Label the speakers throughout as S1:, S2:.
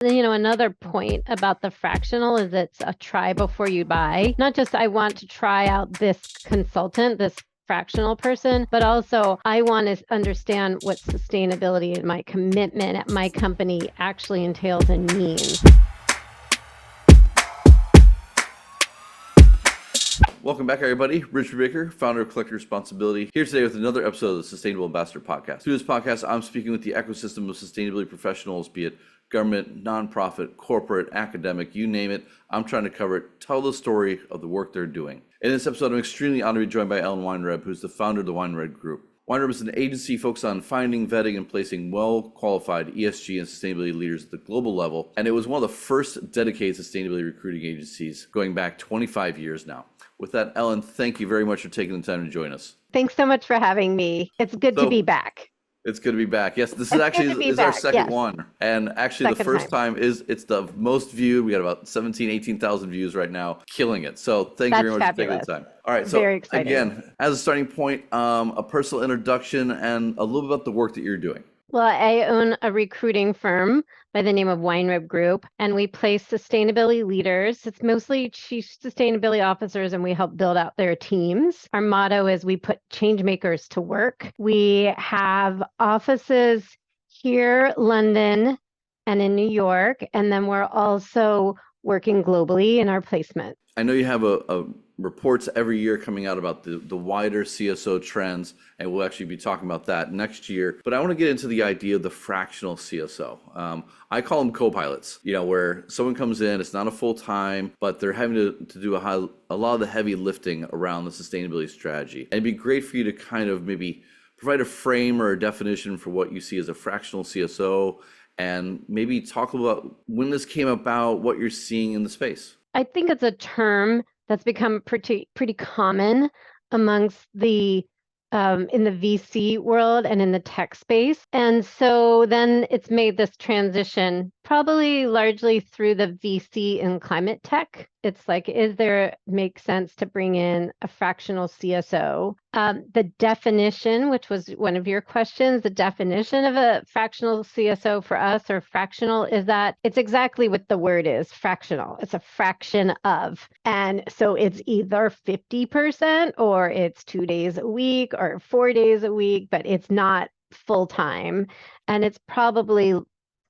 S1: Another point about the fractional is it's a try before you buy. Not just I want to try out this consultant, this fractional person, but also I want to understand what sustainability and my commitment at my company actually entails and means.
S2: Welcome back, everybody. Richard Baker, founder of Collective Responsibility, here today with another episode of the Sustainable Ambassador Podcast. Through this podcast, I'm speaking with the ecosystem of sustainability professionals, be it government, nonprofit, corporate, academic, you name it. I'm trying to cover it, tell the story of the work they're doing. In this episode, I'm extremely honored to be joined by Ellen Weinreb, who's the founder of the Weinreb Group. Weinreb is an agency focused on finding, vetting, and placing well-qualified ESG and sustainability leaders at the global level, and it was one of the first dedicated sustainability recruiting agencies going back 25 years now. With that, Ellen, thank you very much for taking the time to join us.
S1: Thanks so much for having me. It's good to be back.
S2: It's good to be back. Yes, this is actually our second one. And actually the first time it's the most viewed. We got about 18,000 views right now, killing it. So thank you very much for taking the time. All right, so
S1: very exciting.
S2: Again, as a starting point, a personal introduction and a little bit about the work that you're doing.
S1: Well, I own a recruiting firm by the name of Weinreb Group, and we place sustainability leaders. It's mostly chief sustainability officers, and we help build out their teams. Our motto is we put change makers to work. We have offices here, London, and in New York, and then we're also working globally in our placement.
S2: I know you have a reports every year coming out about the wider CSO trends, and we'll actually be talking about that next year. But I want to get into the idea of the fractional CSO. I call them co-pilots, where someone comes in, it's not a full-time, but they're having to do a lot of the heavy lifting around the sustainability strategy. And it'd be great for you to kind of maybe provide a frame or a definition for what you see as a fractional CSO, and maybe talk about when this came about, what you're seeing in the space.
S1: I think it's a term that's become pretty common amongst the in the VC world and in the tech space. And so then it's made this transition probably largely through the VC and climate tech. It's like, make sense to bring in a fractional CSO? The definition, which was one of your questions, the definition of a fractional CSO for us, or fractional, is that it's exactly what the word is, fractional. It's a fraction of. And so it's either 50% or it's 2 days a week or 4 days a week, but it's not full-time. And it's probably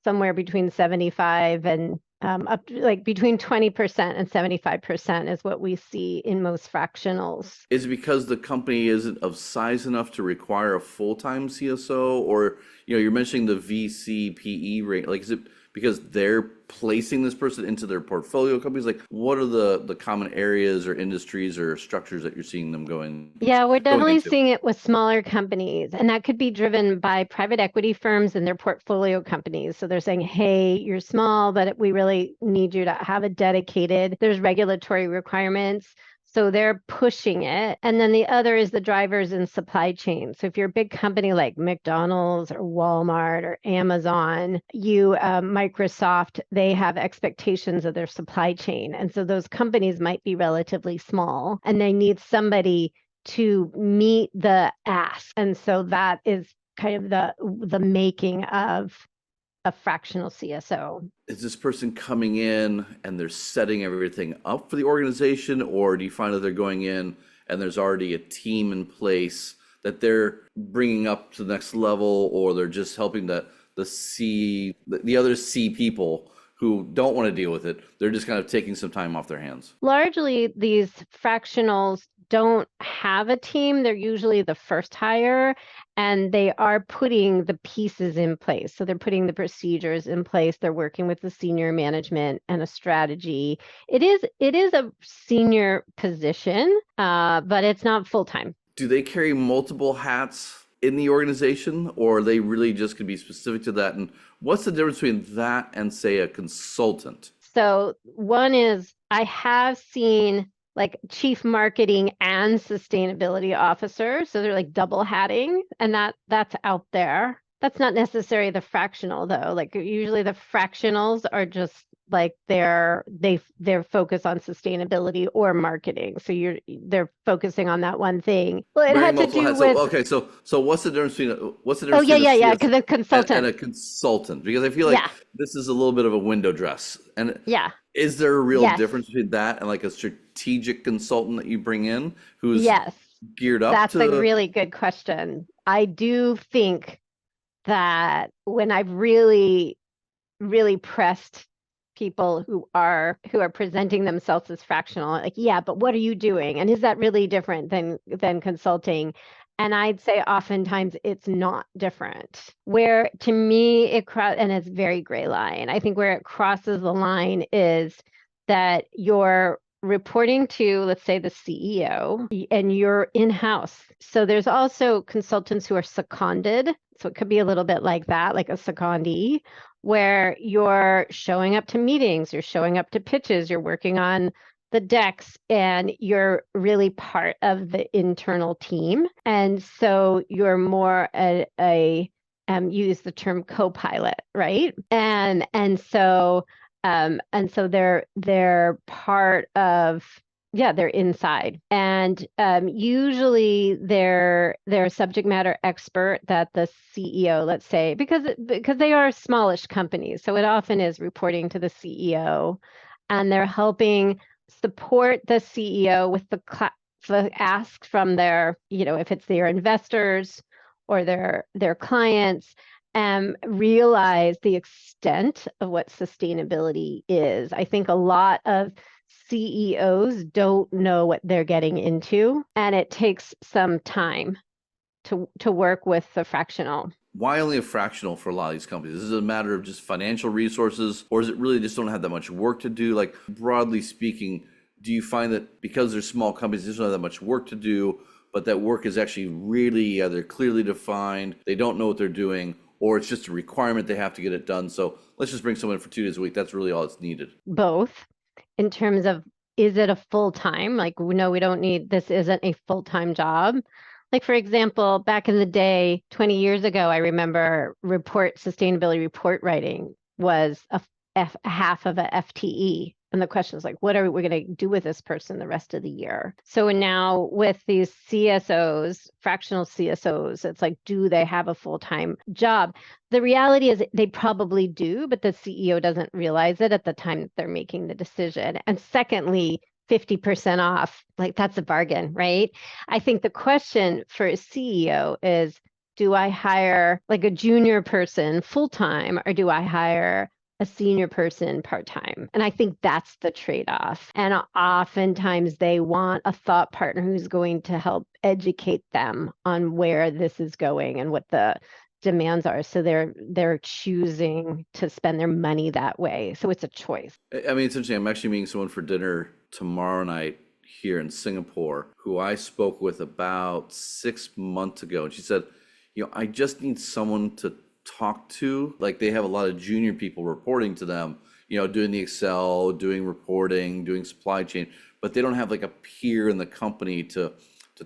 S1: somewhere between 75 and up to like between 20% and 75% is what we see in most fractionals.
S2: Is it because the company isn't of size enough to require a full-time CSO, or you're mentioning the VC PE rate? Like, is it because they're placing this person into their portfolio companies? Like, what are the common areas or industries or structures that you're seeing them going?
S1: Yeah, we're definitely seeing it with smaller companies, and that could be driven by private equity firms and their portfolio companies. So they're saying, hey, you're small, but we really need you to have a dedicated, there's regulatory requirements. So they're pushing it. And then the other is the drivers in supply chain. So if you're a big company like McDonald's or Walmart or Amazon, Microsoft, they have expectations of their supply chain. And so those companies might be relatively small and they need somebody to meet the ask. And so that is kind of the making of a fractional CSO.
S2: Is this person coming in and they're setting everything up for the organization, or do you find that they're going in and there's already a team in place that they're bringing up to the next level, or they're just helping the other C people who don't want to deal with it? They're just kind of taking some time off their hands.
S1: Largely, these fractionals don't have a team. They're usually the first hire, and they are putting the pieces in place. So they're putting the procedures in place. They're working with the senior management and a strategy. It is a senior position, but it's not full-time.
S2: Do they carry multiple hats in the organization, or are they really just going to be specific to that? And what's the difference between that and, say, a consultant?
S1: So one is, I have seen like chief marketing and sustainability officer. So they're like double hatting, and that's out there. That's not necessarily the fractional though. Like usually the fractionals are just like they're focused on sustainability or marketing. So they're focusing on that one thing. Well, it
S2: Wearing
S1: had to
S2: multiple
S1: do
S2: hats.
S1: with,
S2: So okay, so what's the difference between
S1: oh yeah,
S2: a
S1: yeah, yeah, because
S2: CSO
S1: the
S2: and
S1: consultant.
S2: a consultant? Because I feel like
S1: Yeah,
S2: this is a little bit of a window dress. And
S1: yeah,
S2: is there a real
S1: yes,
S2: difference between that and like a strategic consultant that you bring in who's
S1: yes.
S2: geared up
S1: That's a
S2: to?
S1: really good question. I do think that when I've really, really pressed people who are presenting themselves as fractional, like, yeah, but what are you doing? And is that really different than consulting? And I'd say oftentimes it's not different. Where to me and it's very gray line. I think where it crosses the line is that you're reporting to, let's say, the CEO, and you're in-house. So there's also consultants who are seconded. So it could be a little bit like that, like a secondee, where you're showing up to meetings, you're showing up to pitches, you're working on the decks, and you're really part of the internal team. And so you're more use the term co-pilot, right? And so they're part of, yeah, they're inside. And usually they're a subject matter expert that the CEO, let's say, because they are smallish companies, so it often is reporting to the CEO, and they're helping support the CEO with the ask from their, if it's their investors or their clients, realize the extent of what sustainability is. I think a lot of CEOs don't know what they're getting into, and it takes some time to work with the fractional.
S2: Why only a fractional for a lot of these companies? Is it a matter of just financial resources, or is it really just don't have that much work to do? Like, broadly speaking, do you find that because they're small companies, they just don't have that much work to do, but that work is actually really either clearly defined, they don't know what they're doing, or it's just a requirement they have to get it done? So let's just bring someone in for 2 days a week. That's really all that's needed.
S1: Both, in terms of, is it a full-time? Like, no, we don't need, this isn't a full-time job. Like, for example, back in the day, 20 years ago, I remember sustainability report writing was a half of a FTE. And the question is like, what are we going to do with this person the rest of the year? So now with these CSOs, fractional CSOs, it's like, do they have a full-time job? The reality is they probably do, but the CEO doesn't realize it at the time that they're making the decision. And secondly, 50% off, like, that's a bargain, right? I think the question for a CEO is, do I hire like a junior person full-time, or do I hire a senior person part-time? And I think that's the trade-off. And oftentimes they want a thought partner who's going to help educate them on where this is going and what the demands are. So they're choosing to spend their money that way. So it's a choice.
S2: I mean, it's interesting. I'm actually meeting someone for dinner tomorrow night here in Singapore who I spoke with about 6 months ago. And she said, I just need someone to talk to. Like, they have a lot of junior people reporting to them, doing the Excel, doing reporting, doing supply chain, but they don't have like a peer in the company to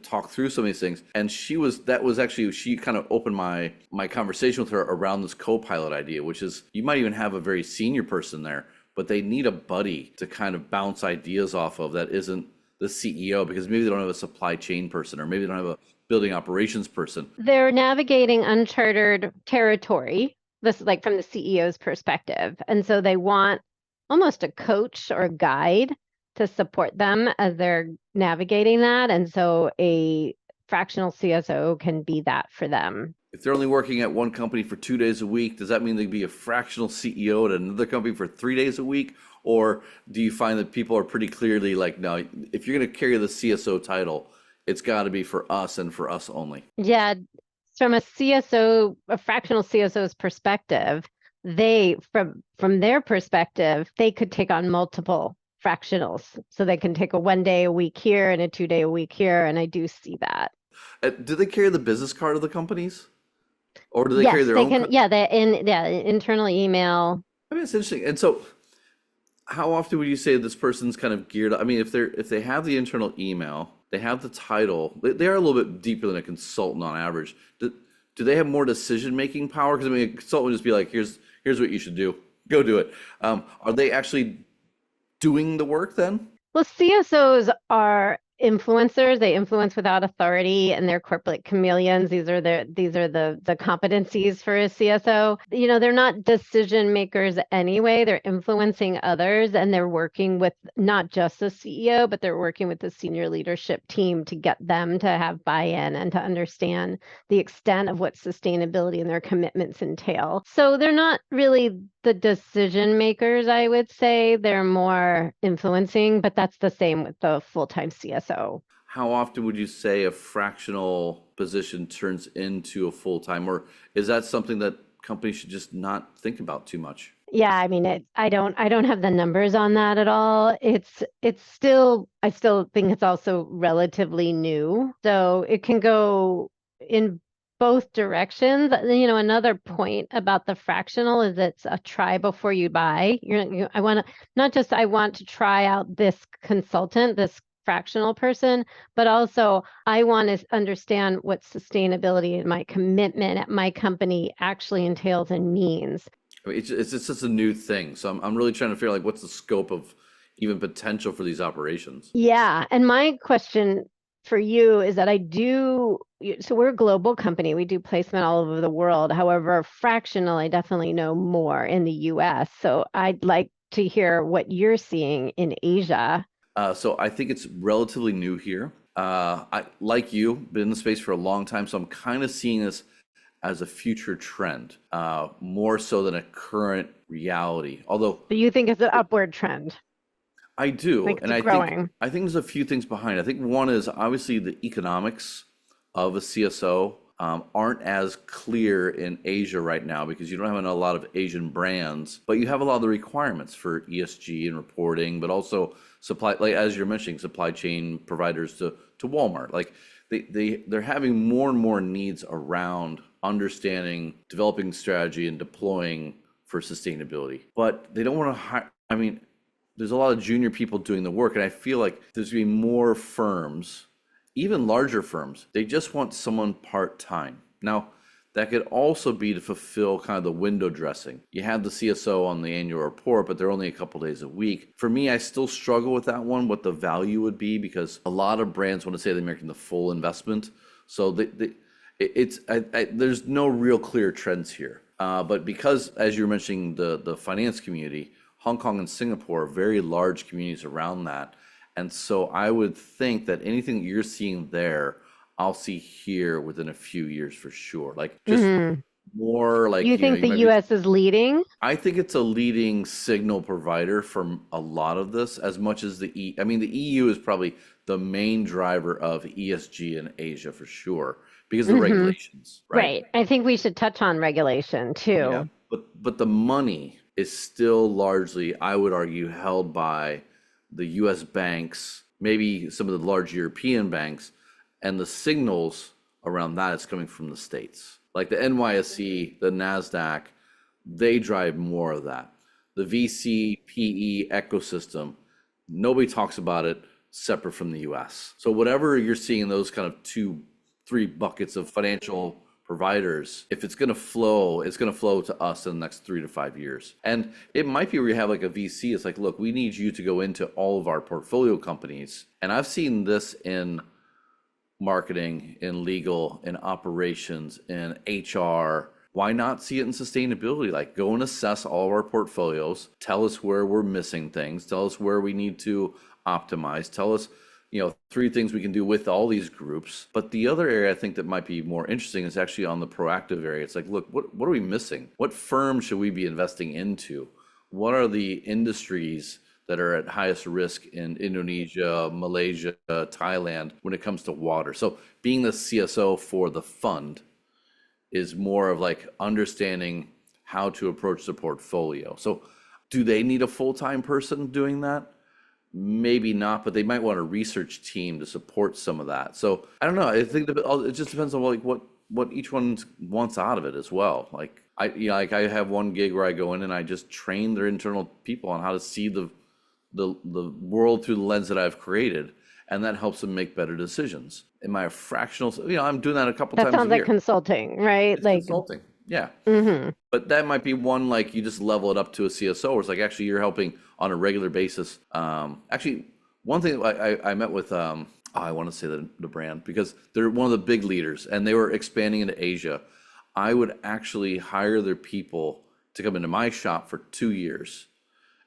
S2: talk through some of these things. And she kind of opened my conversation with her around this co-pilot idea, which is you might even have a very senior person there, but they need a buddy to kind of bounce ideas off of that isn't the CEO, because maybe they don't have a supply chain person, or maybe they don't have a building operations person.
S1: They're navigating uncharted territory, this is like from the CEO's perspective. And so they want almost a coach or a guide to support them as they're navigating that. And so a fractional CSO can be that for them.
S2: If they're only working at one company for 2 days a week, does that mean they'd be a fractional CEO at another company for 3 days a week? Or do you find that people are pretty clearly like, no, if you're going to carry the CSO title, it's got to be for us and for us only?
S1: Yeah, from a fractional CSO's perspective, from their perspective, they could take on multiple fractionals. So they can take a 1 day a week here and a 2 day a week here. And I do see that.
S2: Do they carry the business card of the companies? Or do they
S1: Yes,
S2: carry their
S1: they
S2: own?
S1: can. Yeah, internal email.
S2: I mean, it's interesting. And so how often would you say this person's kind of geared up? I mean, if they have the internal email, they have the title, they are a little bit deeper than a consultant on average. Do they have more decision-making power? Because I mean, a consultant would just be like, here's what you should do. Go do it. Are they actually doing the work then?
S1: Well, CSOs are influencers. They influence without authority, and they're corporate chameleons. These are the competencies for a CSO. They're not decision makers anyway. They're influencing others, and they're working with not just the CEO, but they're working with the senior leadership team to get them to have buy-in and to understand the extent of what sustainability and their commitments entail. So they're not really the decision makers, I would say. They're more influencing, but that's the same with the full-time CSO.
S2: How often would you say a fractional position turns into a full-time, or is that something that companies should just not think about too much?
S1: Yeah, I mean, I don't have the numbers on that at all. I still think it's also relatively new. So it can go in both directions. Another point about the fractional is it's a try before you buy. I want to not just I want to try out this consultant, this fractional person, but also I want to understand what sustainability and my commitment at my company actually entails and means.
S2: I mean, it's just a new thing. So I'm really trying to figure like what's the scope of even potential for these operations.
S1: Yeah, and my question for you is that so we're a global company. We do placement all over the world. However, fractional, I definitely know more in the US. So I'd like to hear what you're seeing in Asia.
S2: So I think it's relatively new here. I, like you, been in the space for a long time, so I'm kind of seeing this as a future trend, more so than a current reality. Although
S1: So you think it's an upward trend,
S2: I do,
S1: like
S2: and
S1: it's growing.
S2: I think there's a few things behind it. I think one is obviously the economics of a CSO aren't as clear in Asia right now because you don't have a lot of Asian brands, but you have a lot of the requirements for ESG and reporting, but also supply, like as you're mentioning, supply chain providers to Walmart. Like they're having more and more needs around understanding, developing strategy, and deploying for sustainability. But they don't want to hire. I mean, there's a lot of junior people doing the work, and I feel like there's going to be more firms, even larger firms. They just want someone part-time. Now, that could also be to fulfill kind of the window dressing. You have the CSO on the annual report, but they're only a couple days a week. For me, I still struggle with that one, what the value would be, because a lot of brands want to say they're making the full investment. So there's no real clear trends here. But because, as you were mentioning, the finance community, Hong Kong and Singapore are very large communities around that. And so I would think that anything that you're seeing there, I'll see here within a few years for sure. Like just
S1: Hmm.
S2: more like,
S1: You think
S2: you
S1: the
S2: might be,
S1: US is leading?
S2: I think it's a leading signal provider for a lot of this, as much as I mean, the EU is probably the main driver of ESG in Asia for sure because of the
S1: Hmm.
S2: regulations, right?
S1: Right. I think we should touch on regulation
S2: Yeah,
S1: too.
S2: but the money is still largely, I would argue, held by the U.S. banks, maybe some of the large European banks, and the signals around that is coming from the states. Like the NYSE, the Nasdaq, they drive more of that. The VC, PE ecosystem, nobody talks about it separate from the US. So whatever you're seeing in those kind of two, three buckets of financial providers, if it's going to flow, it's going to flow to us in the next 3 to 5 years. And it might be where you have like a VC. It's like, look, we need you to go into all of our portfolio companies. And I've seen this in marketing, in legal, in operations, in HR. Why not see it in sustainability? Like go and assess all of our portfolios, tell us where we're missing things, tell us where we need to optimize, tell us, 3 things we can do with all these groups. But the other area I think that might be more interesting is actually on the proactive area. It's like, look, what are we missing? What firm should we be investing into? What are the industries that are at highest risk in Indonesia, Malaysia, Thailand when it comes to water? So being the CSO for the fund is more of like understanding how to approach the portfolio. So do they need a full-time person doing that? Maybe not, but they might want a research team to support some of that. So I don't know. I think it just depends on like what each one wants out of it as well. Like like I have one gig where I go in and I just train their internal people on how to see the world through the lens that I've created, and that helps them make better decisions. Am I a fractional? I'm doing that a couple
S1: That
S2: times a
S1: sounds like
S2: year.
S1: consulting, right?
S2: It's
S1: Like
S2: consulting. Yeah.
S1: Mm-hmm.
S2: But that might be one, like you just level it up to a CSO, or it's like actually you're helping on a regular basis. Actually, one thing I met with, I want to say the brand because they're one of the big leaders and they were expanding into Asia. I would actually hire their people to come into my shop for 2 years.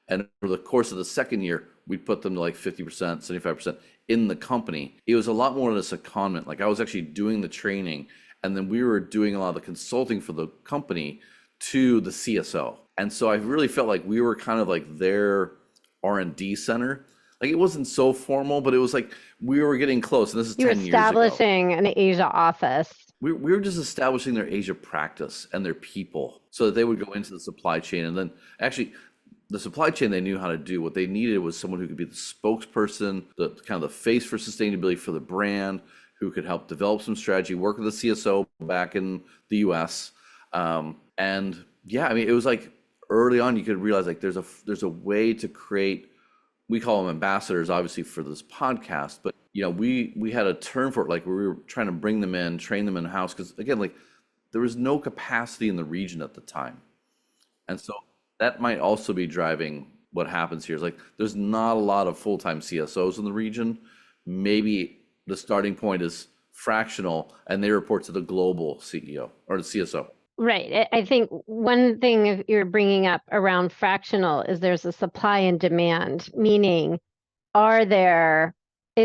S2: And over the course of the second year, we'd put them to like 50%, 75% in the company. It was a lot more than a secondment. Like I was actually doing the training, and then we were doing a lot of the consulting for the company to the CSO. And so I really felt like we were kind of like their R&D center. Like it wasn't so formal, but it was like we were getting close. And this is
S1: You're
S2: 10 years ago.
S1: establishing an Asia office.
S2: We were just establishing their Asia practice and their people so that they would go into the supply chain. And then actually, the supply chain they knew how to do. What they needed was someone who could be the spokesperson, the kind of the face for sustainability for the brand, who could help develop some strategy, work with the CSO back in the US. And yeah, I mean, it was like early on you could realize like there's a way to create, we call them ambassadors, obviously for this podcast, but you know, we had a term for it, like we were trying to bring them in, train them in house, because again, like there was no capacity in the region at the time, and so that might also be driving what happens here. Is like there's not a lot of full-time CSOs in the region. Maybe the starting point is fractional, and they report to the global CEO or the CSO.
S1: Right. I think one thing you're bringing up around fractional is there's a supply and demand, meaning is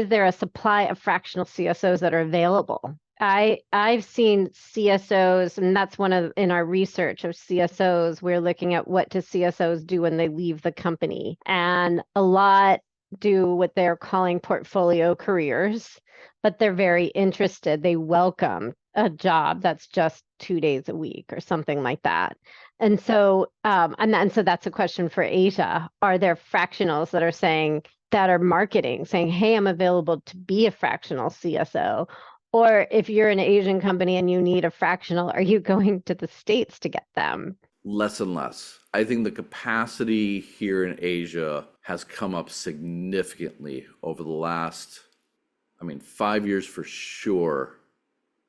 S1: there a supply of fractional CSOs that are available? I've seen CSOs, and that's in our research of CSOs, we're looking at what do CSOs do when they leave the company. And a lot do what they're calling portfolio careers, but they're very interested. They welcome a job that's just 2 days a week or something like that. And so, and so that's a question for Asia. Are there fractionals that are marketing, saying, hey, I'm available to be a fractional CSO? Or if you're an Asian company and you need a fractional, are you going to the States to get them?
S2: Less and less. I think the capacity here in Asia has come up significantly over the last, 5 years for sure,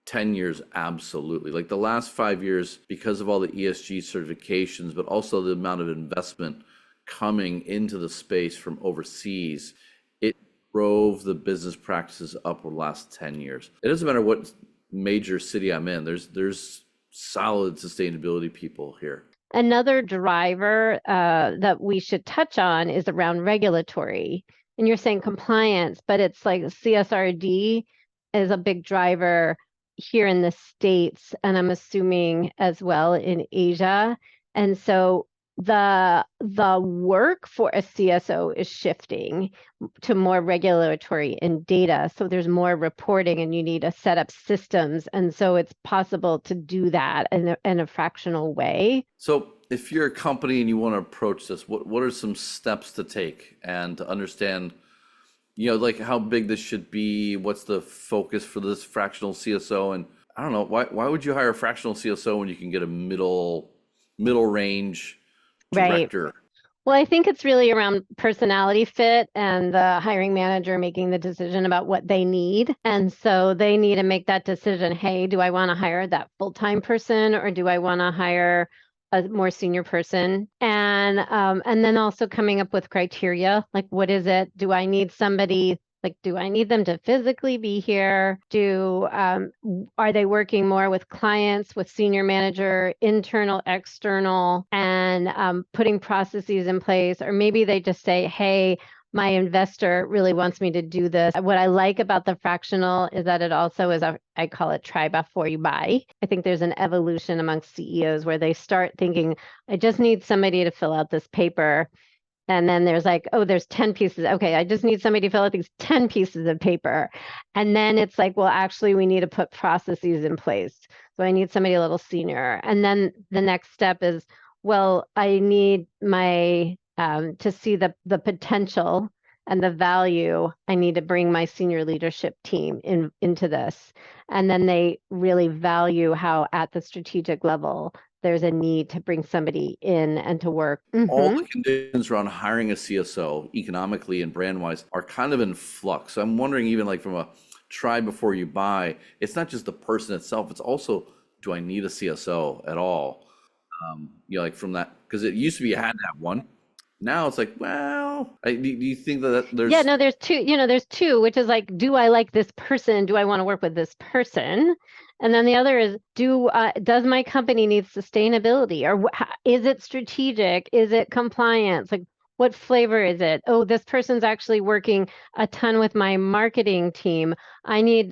S2: 10 years absolutely. Like the last 5 years, because of all the ESG certifications, but also the amount of investment coming into the space from overseas, it drove the business practices up over the last 10 years. It doesn't matter what major city I'm in, there's solid sustainability people here.
S1: Another driver that we should touch on is around regulatory. And you're saying compliance, but it's like CSRD is a big driver here in the States, and I'm assuming as well in Asia. And so the work for a CSO is shifting to more regulatory and data. So there's more reporting and you need to set up systems. And so it's possible to do that in a fractional way.
S2: So if you're a company and you want to approach this, what are some steps to take and to understand, like how big this should be? What's the focus for this fractional CSO? And I don't know, why would you hire a fractional CSO when you can get a middle range director?
S1: Right. Well, I think it's really around personality fit and the hiring manager making the decision about what they need. And so they need to make that decision. Hey, do I want to hire that full-time person or do I want to hire a more senior person? And then also coming up with criteria, like what is it? Do I need somebody? Like, do I need them to physically be here? Are they working more with clients, with senior manager, internal, external, and putting processes in place? Or maybe they just say, hey, my investor really wants me to do this. What I like about the fractional is that it also is I call it try before you buy. I think there's an evolution amongst CEOs where they start thinking, I just need somebody to fill out this paper. And then there's like, oh, there's 10 pieces. Okay, I just need somebody to fill out these 10 pieces of paper. And then it's like, well, actually, we need to put processes in place. So I need somebody a little senior. And then the next step is, well, I need to see the potential and the value, I need to bring my senior leadership team into this. And then they really value how at the strategic level, there's a need to bring somebody in and to work.
S2: All the conditions around hiring a CSO economically and brand wise are kind of in flux. So I'm wondering, even like from a try before you buy, it's not just the person itself, it's also do I need a CSO at all? Like from that, because it used to be you had to have one. Now it's like, well, do you think that
S1: Yeah,
S2: there's,
S1: no, there's two, which is like, do I like this person? Do I want to work with this person? And then the other is, does my company need sustainability, or is it strategic? Is it compliance? Like, what flavor is it? Oh, this person's actually working a ton with my marketing team. I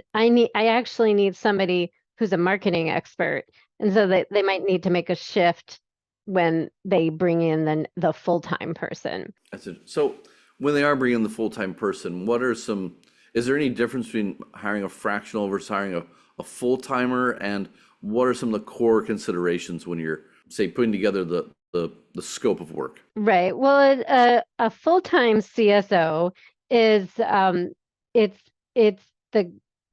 S1: actually need somebody who's a marketing expert. And so they might need to make a shift when they bring in the full-time person.
S2: that's it. So when they are bringing the full-time person, is there any difference between hiring a fractional versus hiring a full-timer? And what are some of the core considerations when you're, say, putting together the scope of work?
S1: Right. Well, a full-time CSO is it's it's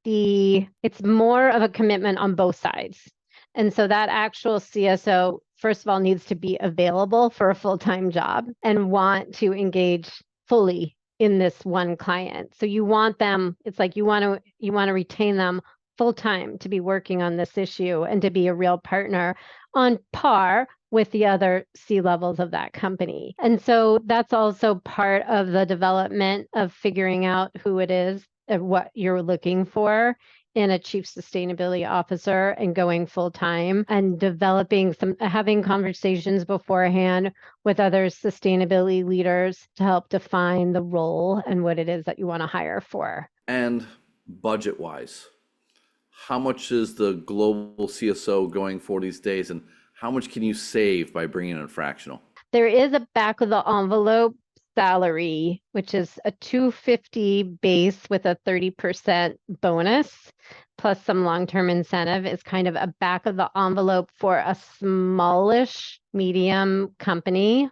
S1: it's more of a commitment on both sides. And so that actual CSO, first of all, needs to be available for a full-time job and want to engage fully in this one client. So you want them, it's like you want to retain them full-time to be working on this issue and to be a real partner on par with the other C-levels of that company. And so that's also part of the development of figuring out who it is and what you're looking for in a chief sustainability officer and going full time and having conversations beforehand with other sustainability leaders to help define the role and what it is that you want to hire for.
S2: And budget wise, how much is the global CSO going for these days, and how much can you save by bringing in a fractional?
S1: There is a back of the envelope salary, which is a 250 base with a 30% bonus plus some long-term incentive, is kind of a back of the envelope for a smallish medium company.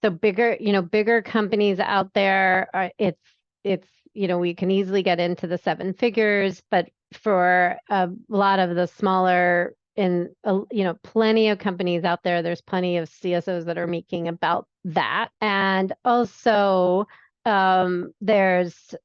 S1: So bigger companies out there it's we can easily get into the seven figures, but for a lot of the smaller plenty of companies out there, there's plenty of CSOs that are making about that. And also there's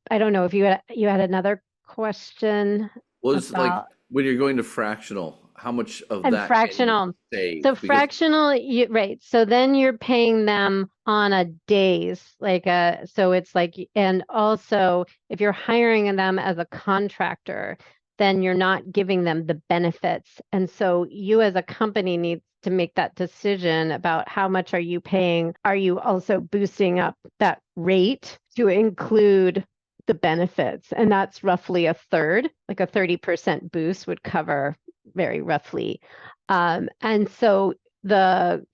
S1: I don't know if you had another question
S2: Well, it's like
S1: about
S2: when you're going to fractional, how much of
S1: and
S2: that can you
S1: fractional.
S2: save?
S1: So
S2: Because
S1: fractional, right. So then you're paying them on a days, so it's like, and also if you're hiring them as a contractor, then you're not giving them the benefits. And so you as a company need to make that decision about how much are you paying? Are you also boosting up that rate to include the benefits? And that's roughly a third, like a 30% boost would cover very roughly. And so the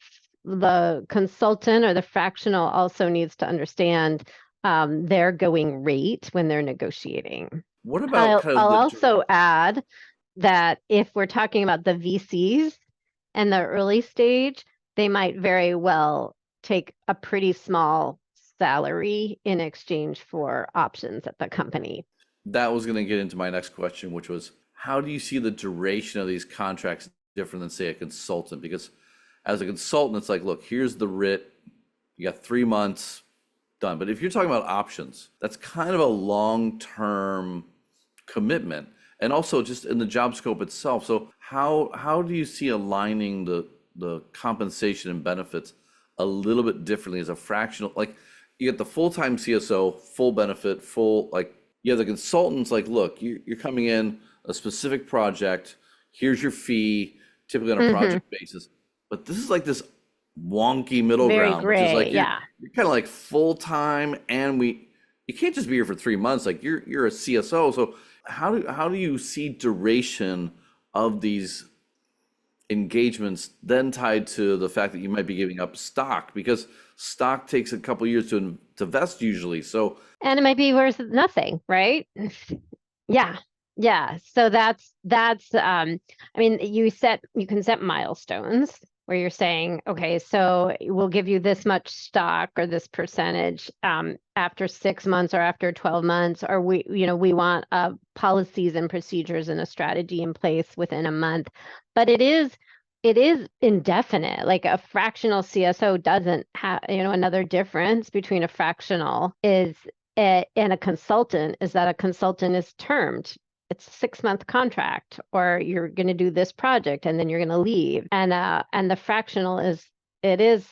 S1: consultant or the fractional also needs to understand their going rate when they're negotiating.
S2: what about kind of
S1: I'll
S2: the
S1: also add that if we're talking about the VCs and the early stage, they might very well take a pretty small salary in exchange for options at the company.
S2: that was going to get into my next question, which was how do you see the duration of these contracts different than, say, a consultant? Because as a consultant, it's like, look, here's the writ, you got 3 months, done. But if you're talking about options, that's kind of a long-term commitment, and also just in the job scope itself. So how do you see aligning the compensation and benefits a little bit differently as a fractional? Like you get the full-time CSO, full benefit, full, like you have the consultants, like, look, you're coming in a specific project, here's your fee, typically on a project basis. But this is like this wonky middle
S1: Very
S2: ground, which is
S1: gray,
S2: like
S1: yeah.
S2: you're kind of like full-time, and you can't just be here for 3 months. Like you're a CSO. So how do you see duration of these engagements then tied to the fact that you might be giving up stock, because stock takes a couple years to vest usually. So
S1: And it might be worth nothing, right? Yeah. Yeah. So I mean, you can set milestones where you're saying, okay, so we'll give you this much stock or this percentage after 6 months or after 12 months, or we want policies and procedures and a strategy in place within a month. But it is indefinite. Like a fractional CSO doesn't have, another difference between a fractional and a consultant is that a consultant is termed. it's a 6-month contract, or you're going to do this project and then you're going to leave. And the fractional it is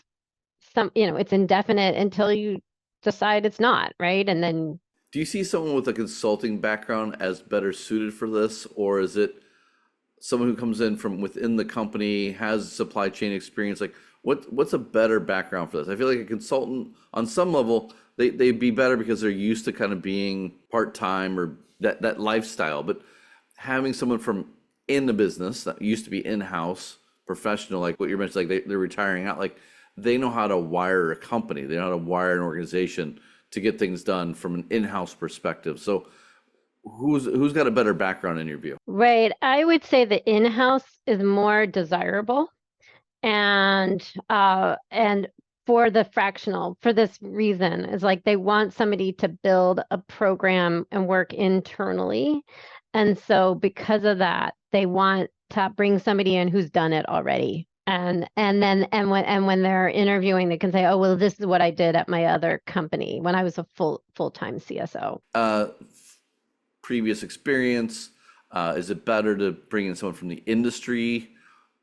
S1: it's indefinite until you decide it's not, right? And then
S2: Do you see someone with a consulting background as better suited for this, or is it someone who comes in from within the company, has supply chain experience? Like, what's a better background for this? I feel like a consultant on some level, they'd be better because they're used to kind of being part-time or that lifestyle. But having someone from in the business that used to be in-house professional, like what you mentioned, like they're retiring out, like they know how to wire a company, they know how to wire an organization to get things done from an in-house perspective. So who's got a better background in your view?
S1: right, I would say the in-house is more desirable, and for the fractional, for this reason, is like they want somebody to build a program and work internally. And so because of that, they want to bring somebody in who's done it already. And when they're interviewing, they can say, oh, well, this is what I did at my other company when I was a full-time CSO.
S2: Previous experience, is it better to bring in someone from the industry,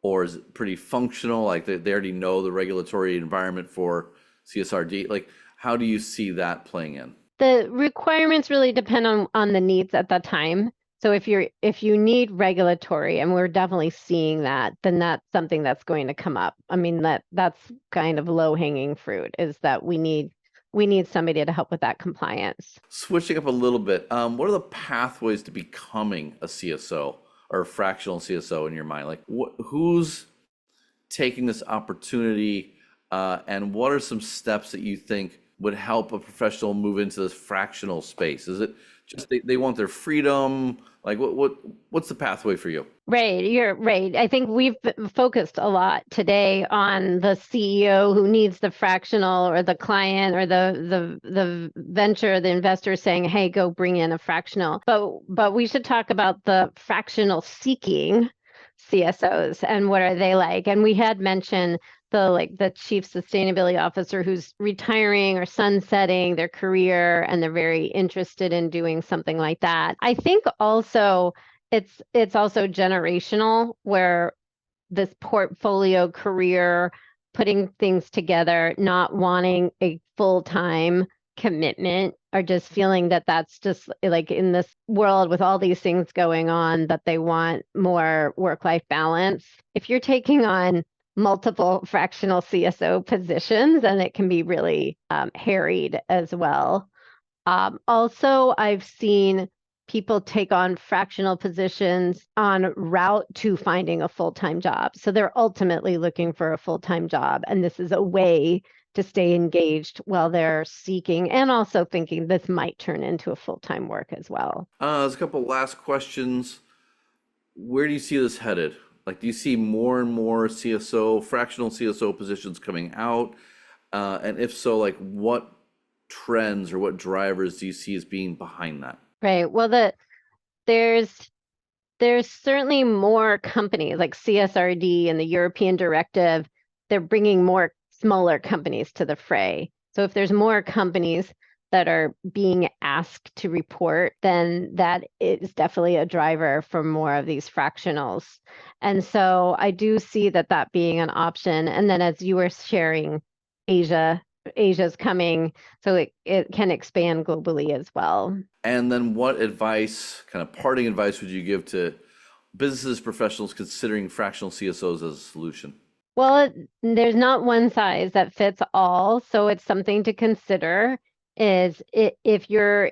S2: or is it pretty functional? Like they already know the regulatory environment for CSRD. Like, how do you see that playing in?
S1: The requirements really depend on the needs at the time. So if you need regulatory, and we're definitely seeing that, then that's something that's going to come up. I mean, that's kind of low-hanging fruit, is that we need somebody to help with that compliance.
S2: Switching up a little bit, what are the pathways to becoming a CSO or a fractional CSO in your mind? Like, who's taking this opportunity, and what are some steps that you think would help a professional move into this fractional space? Is it just they want their freedom? Like, what's the pathway for you?
S1: Right, you're right. I think we've focused a lot today on the CEO who needs the fractional, or the client, or the venture, the investor saying, "Hey, go bring in a fractional." But we should talk about the fractional seeking CSOs and what are they like. And we had mentioned the chief sustainability officer who's retiring or sunsetting their career, and they're very interested in doing something like that. I think also it's also generational, where this portfolio career, putting things together, not wanting a full-time commitment, or just feeling that that's just like, in this world with all these things going on, that they want more work-life balance. If you're taking on multiple fractional CSO positions, then it can be really harried as well. Also, I've seen people take on fractional positions en route to finding a full-time job. So they're ultimately looking for a full-time job, and this is a way to stay engaged while they're seeking, and also thinking this might turn into a full-time work as well.
S2: There's a couple last questions. Where do you see this headed? Like, do you see more and more fractional CSO positions coming out? And if so, like, what trends or what drivers do you see as being behind that?
S1: Right. Well, there's certainly more companies like CSRD and the European directive. They're bringing more smaller companies to the fray. So if there's more companies that are being asked to report, then that is definitely a driver for more of these fractionals. And so I do see that being an option. And then, as you were sharing, Asia's coming, so it can expand globally as well.
S2: And then what advice, kind of parting advice, would you give to businesses, professionals considering fractional CSOs as a solution?
S1: Well, there's not one size that fits all, so it's something to consider. If you're,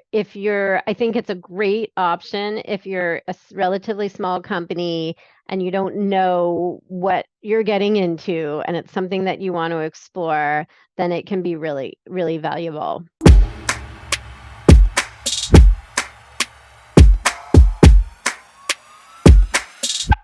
S1: I think it's a great option if you're a relatively small company and you don't know what you're getting into, and it's something that you want to explore, then it can be really, really valuable.